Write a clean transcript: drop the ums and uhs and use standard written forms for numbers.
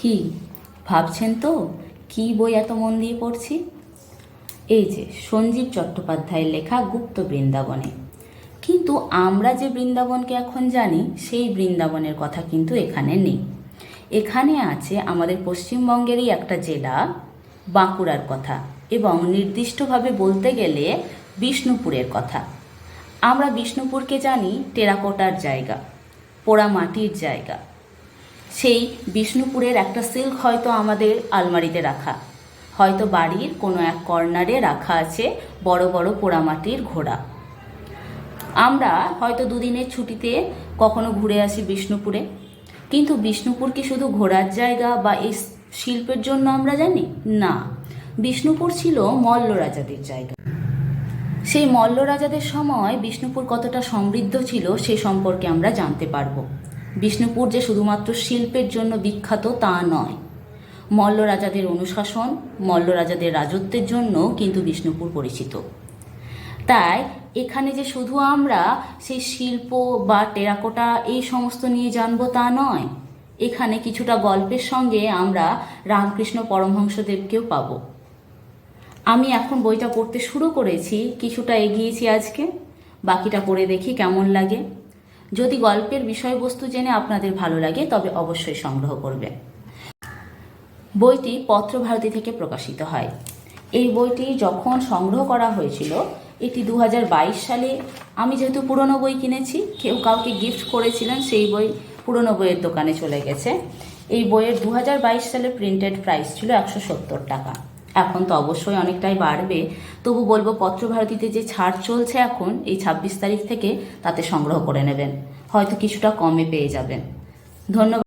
কি ভাবছেন তো কি বই এত মন দিয়ে পড়ছি? এই যে সঞ্জীব চট্টোপাধ্যায়ের লেখা গুপ্ত বৃন্দাবনে। কিন্তু আমরা যে বৃন্দাবনকে এখন জানি সেই বৃন্দাবনের কথা কিন্তু এখানে নেই। এখানে আছে আমাদের পশ্চিমবঙ্গেরই একটা জেলা বাঁকুড়ার কথা, এবং নির্দিষ্টভাবে বলতে গেলে বিষ্ণুপুরের কথা। আমরা বিষ্ণুপুরকে জানি টেরাকোটার জায়গা, পোড়া মাটির জায়গা। সেই বিষ্ণুপুরের একটা সিল্ক হয়তো আমাদের আলমারিতে রাখা, হয়তো বাড়ির কোনো এক কর্নারে রাখা আছে বড় বড় পোড়ামাটির ঘোড়া। আমরা হয়তো দুদিনের ছুটিতে কখনো ঘুরে আসি বিষ্ণুপুরে, কিন্তু বিষ্ণুপুর কি শুধু ঘোরার জায়গা বা এই শিল্পের জন্য আমরা জানি? না, বিষ্ণুপুর ছিল মল্ল রাজাদের জায়গা। সেই মল্ল রাজাদের সময় বিষ্ণুপুর কতটা সমৃদ্ধ ছিল সে সম্পর্কে আমরা জানতে পারব। বিষ্ণুপুর যে শুধুমাত্র শিল্পের জন্য বিখ্যাত তা নয়, মল্ল রাজাদের অনুশাসন, মল্ল রাজাদের রাজত্বের জন্য কিন্তু বিষ্ণুপুর পরিচিত। তাই এখানে যে শুধু আমরা সেই শিল্প বা টেরাকোটা এই সমস্ত নিয়ে জানবো তা নয়, এখানে কিছুটা গল্পের সঙ্গে আমরা রামকৃষ্ণ পরমহংসদেবকেও পাব। আমি এখন বইটা পড়তে শুরু করেছি, কিছুটা এগিয়েছি আজকে, বাকিটা পড়ে দেখি কেমন লাগে। যদি গল্পের বিষয়বস্তু জেনে আপনাদের ভালো লাগে তবে অবশ্যই সংগ্রহ করবে। বইটি পত্রভারতী থেকে প্রকাশিত হয়। এই বইটি যখন সংগ্রহ করা হয়েছিল এটি 2022 সালে। আমি যেহেতু পুরনো বই কিনেছি, কেউ কাউকে গিফট করেছিলেন, সেই বই পুরনো বইয়ের দোকানে চলে গেছে। এই বইয়ের 2022 সালে প্রিন্টেড প্রাইস ছিল 170 টাকা। এখন তো অবশ্যই অনেকটাই বাড়বে, তবু বলবো পত্রভারতীতে যে ছাড় চলছে এখন এই 26 তারিখ থেকে, তাতে সংগ্রহ করে নেবেন, হয়তো কিছুটা কমে পেয়ে যাবেন। ধন্যবাদ।